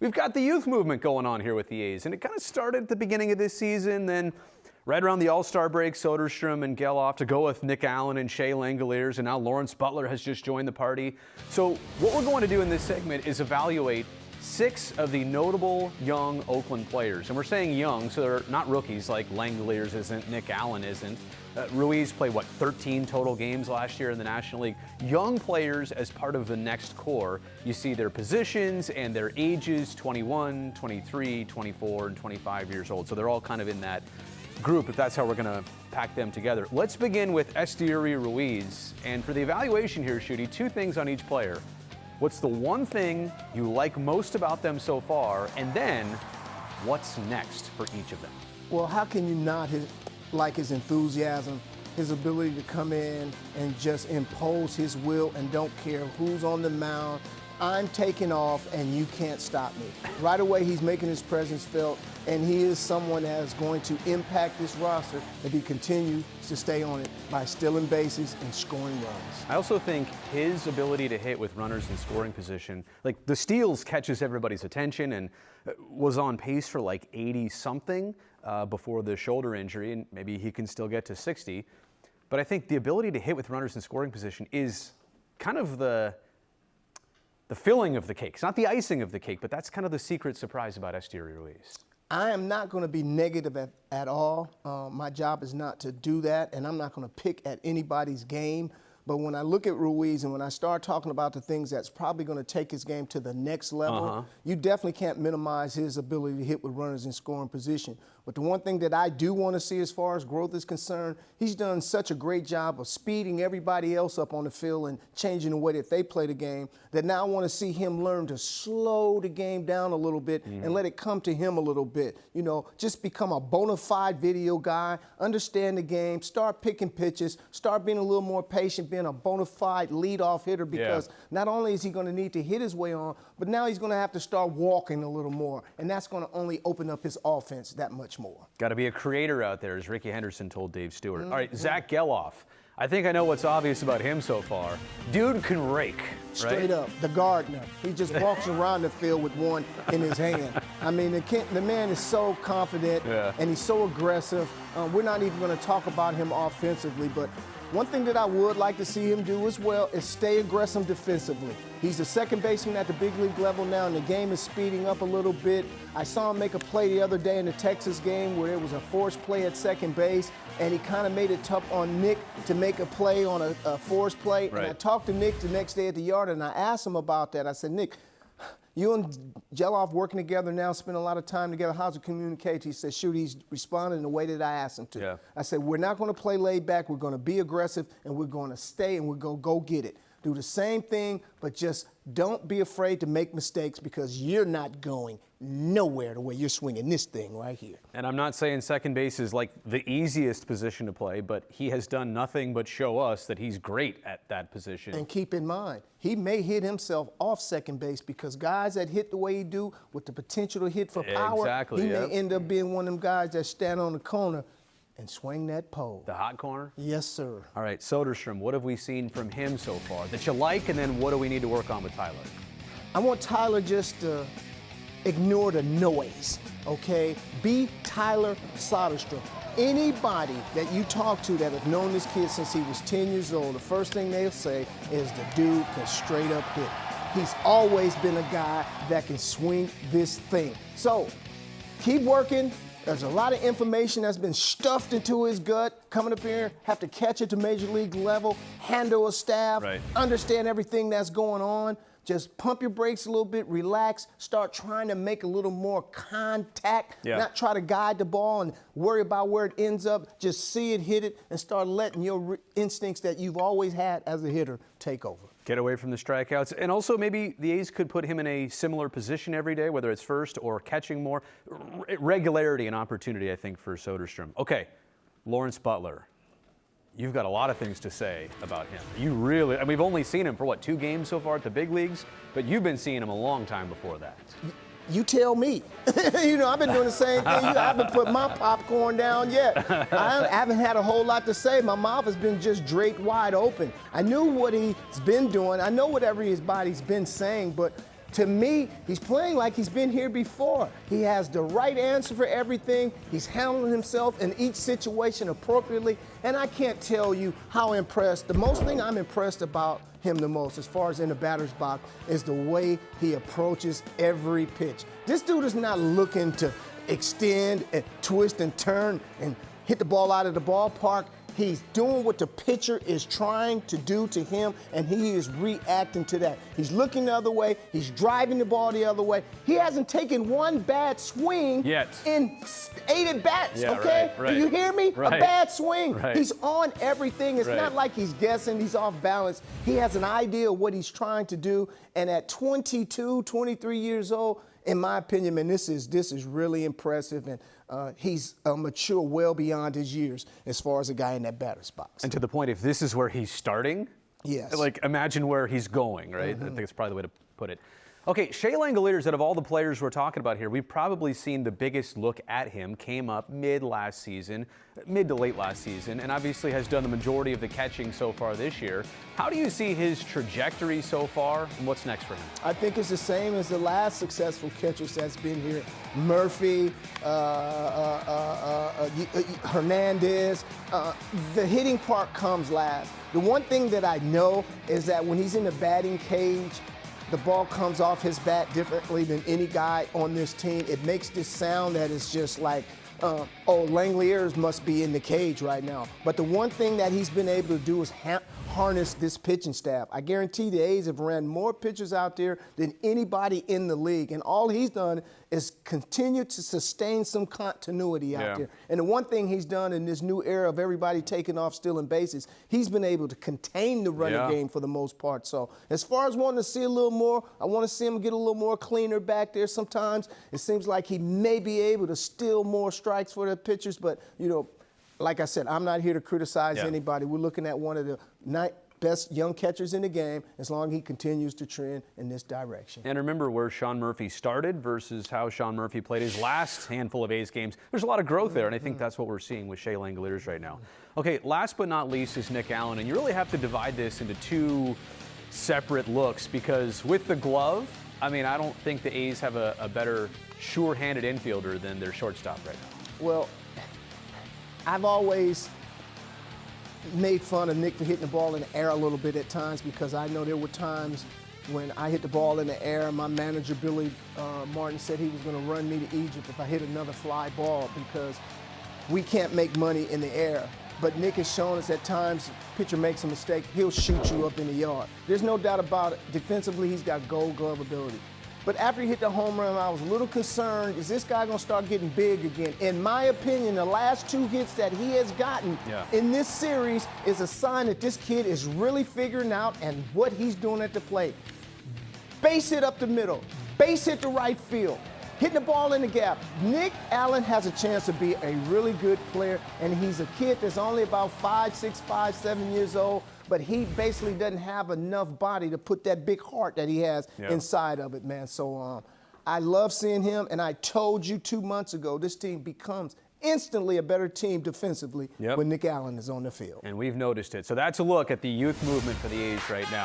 We've got the youth movement going on here with the A's, and it kind of started at the beginning of this season, then right around the All-Star break, Soderstrom and Gelof to go with Nick Allen and Shea Langeliers, and now Lawrence Butler has just joined the party. So what we're going to do in this segment is evaluate 6 of the notable young Oakland players. And we're saying young, so they're not rookies like Langeliers isn't, Nick Allen isn't. Ruiz played, 13 total games last year in the National League. Young players as part of the next core. You see their positions and their ages, 21, 23, 24, and 25 years old. So they're all kind of in that group, if that's how we're going to pack them together. Let's begin with Esteury Ruiz. And for the evaluation here, Shooty, 2 things on each player. What's the one thing you like most about them so far? And then, what's next for each of them? Well, how can you not like his enthusiasm, his ability to come in and just impose his will and don't care who's on the mound. I'm taking off and you can't stop me. Right away, he's making his presence felt, and he is someone that is going to impact this roster if he continues to stay on it by stealing bases and scoring runs. I also think his ability to hit with runners in scoring position, like the steals catches everybody's attention, and was on pace for like 80-something before the shoulder injury, and maybe he can still get to 60. But I think the ability to hit with runners in scoring position is kind of the filling of the cake. It's not the icing of the cake, but that's kind of the secret surprise about Esteury Ruiz. I am not going to be negative at all. My job is not to do that, and I'm not going to pick at anybody's game. But when I look at Ruiz and when I start talking about the things that's probably going to take his game to the next level, you definitely can't minimize his ability to hit with runners in scoring position. But the one thing that I do want to see as far as growth is concerned, he's done such a great job of speeding everybody else up on the field and changing the way that they play the game, that now I want to see him learn to slow the game down a little bit and let it come to him a little bit. You know, just become a bona fide video guy, understand the game, start picking pitches, start being a little more patient, being a bona fide leadoff hitter, because not only is he going to need to hit his way on, but now he's going to have to start walking a little more, and that's going to only open up his offense that much more. Got to be a creator out there, as Ricky Henderson told Dave Stewart. All right, Zach Gelof. I think I know what's obvious about him so far. Dude can rake. Straight up, the gardener. He just walks around the field with one in his hand. I mean, the man is so confident and he's so aggressive. We're not even going to talk about him offensively, but one thing that I would like to see him do as well is stay aggressive defensively. He's the second baseman at the big league level now, and the game is speeding up a little bit. I saw him make a play the other day in the Texas game where it was a forced play at second base, and he kind of made it tough on Nick to make a play on a forced play. And I talked to Nick the next day at the yard, and I asked him about that. I said, Nick, you and Gelof working together now, spend a lot of time together. How's it communicate? He said, shoot, he's responding the way that I asked him to. I said, we're not going to play laid back. We're going to be aggressive, and we're going to stay, and we're going to go get it. Do the same thing, but just don't be afraid to make mistakes, because you're not going nowhere the way you're swinging this thing right here. And I'm not saying second base is like the easiest position to play, but he has done nothing but show us that he's great at that position. And keep in mind, he may hit himself off second base, because guys that hit the way he do with the potential to hit for power, he may end up being one of them guys that stand on the corner and swing that pole. The hot corner? Yes, sir. All right, Soderstrom, what have we seen from him so far that you like, and then what do we need to work on with Tyler? I want Tyler just to ignore the noise, okay? Be Tyler Soderstrom. Anybody that you talk to that have known this kid since he was 10 years old, the first thing they'll say is the dude can straight up hit. He's always been a guy that can swing this thing. So keep working. There's a lot of information that's been stuffed into his gut. Coming up here, have to catch it to major league level, handle a staff, understand everything that's going on. Just pump your brakes a little bit, relax, start trying to make a little more contact, not try to guide the ball and worry about where it ends up. Just see it, hit it, and start letting your instincts that you've always had as a hitter take over. Get away from the strikeouts. And also maybe the A's could put him in a similar position every day, whether it's first or catching more. Regularity and opportunity, I think, for Soderstrom. Okay, Lawrence Butler. You've got a lot of things to say about him. You really, and we've only seen him for, 2 games so far at the big leagues, but you've been seeing him a long time before that. You tell me. I've been doing the same thing. I haven't put my popcorn down yet. I haven't had a whole lot to say. My mouth has been just draped wide open. I knew what he's been doing. I know whatever his body's been saying, but to me, he's playing like he's been here before. He has the right answer for everything. He's handling himself in each situation appropriately. And I can't tell you how impressed. The most thing I'm impressed about him the most, as far as in the batter's box, is the way he approaches every pitch. This dude is not looking to extend and twist and turn and hit the ball out of the ballpark. He's doing what the pitcher is trying to do to him, and he is reacting to that. He's looking the other way. He's driving the ball the other way. He hasn't taken one bad swing yet in 8 at-bats, yeah, okay? Right. Do you hear me? Right. A bad swing. Right. He's on everything. It's not like he's guessing. He's off balance. He has an idea of what he's trying to do, and at 22, 23 years old, in my opinion, man, this is really impressive, and he's mature well beyond his years as far as a guy in that batter's box. And to the point, if this is where he's starting, yes, like imagine where he's going, right? I think that's probably the way to put it. Okay, Shea Langeliers, out of all the players we're talking about here, we've probably seen the biggest look at him, came up mid to late last season, and obviously has done the majority of the catching so far this year. How do you see his trajectory so far, and what's next for him? I think it's the same as the last successful catchers that's been here. Murphy, Hernandez. The hitting part comes last. The one thing that I know is that when he's in the batting cage, the ball comes off his bat differently than any guy on this team. It makes this sound that is just like, oh, Langeliers must be in the cage right now. But the one thing that he's been able to do is harness this pitching staff. I guarantee the A's have ran more pitchers out there than anybody in the league. And all he's done is continue to sustain some continuity out there. And the one thing he's done in this new era of everybody taking off stealing bases, he's been able to contain the running game for the most part. So as far as wanting to see a little more, I want to see him get a little more cleaner back there. Sometimes it seems like he may be able to steal more strikes for the pitchers, but, you know, like I said, I'm not here to criticize anybody. We're looking at one of the best young catchers in the game, as long as he continues to trend in this direction. And remember where Sean Murphy started versus how Sean Murphy played his last handful of A's games. There's a lot of growth there, and I think that's what we're seeing with Shea Langeliers right now. Okay, last but not least is Nick Allen, and you really have to divide this into two separate looks, because with the glove, I mean, I don't think the A's have a better sure-handed infielder than their shortstop right now. Well, I've always made fun of Nick for hitting the ball in the air a little bit at times, because I know there were times when I hit the ball in the air. My manager, Billy Martin, said he was going to run me to Egypt if I hit another fly ball, because we can't make money in the air. But Nick has shown us at times, pitcher makes a mistake, he'll shoot you up in the yard. There's no doubt about it. Defensively, he's got gold glove ability. But after he hit the home run, I was a little concerned, is this guy going to start getting big again? In my opinion, the last 2 hits that he has gotten in this series is a sign that this kid is really figuring out and what he's doing at the plate. Base hit up the middle, base hit to right field, hitting the ball in the gap. Nick Allen has a chance to be a really good player, and he's a kid that's only about 5, 6, 5, 7 years old, but he basically doesn't have enough body to put that big heart that he has inside of it, man. So I love seeing him, and I told you 2 months ago, this team becomes instantly a better team defensively when Nick Allen is on the field. And we've noticed it. So that's a look at the youth movement for the A's right now.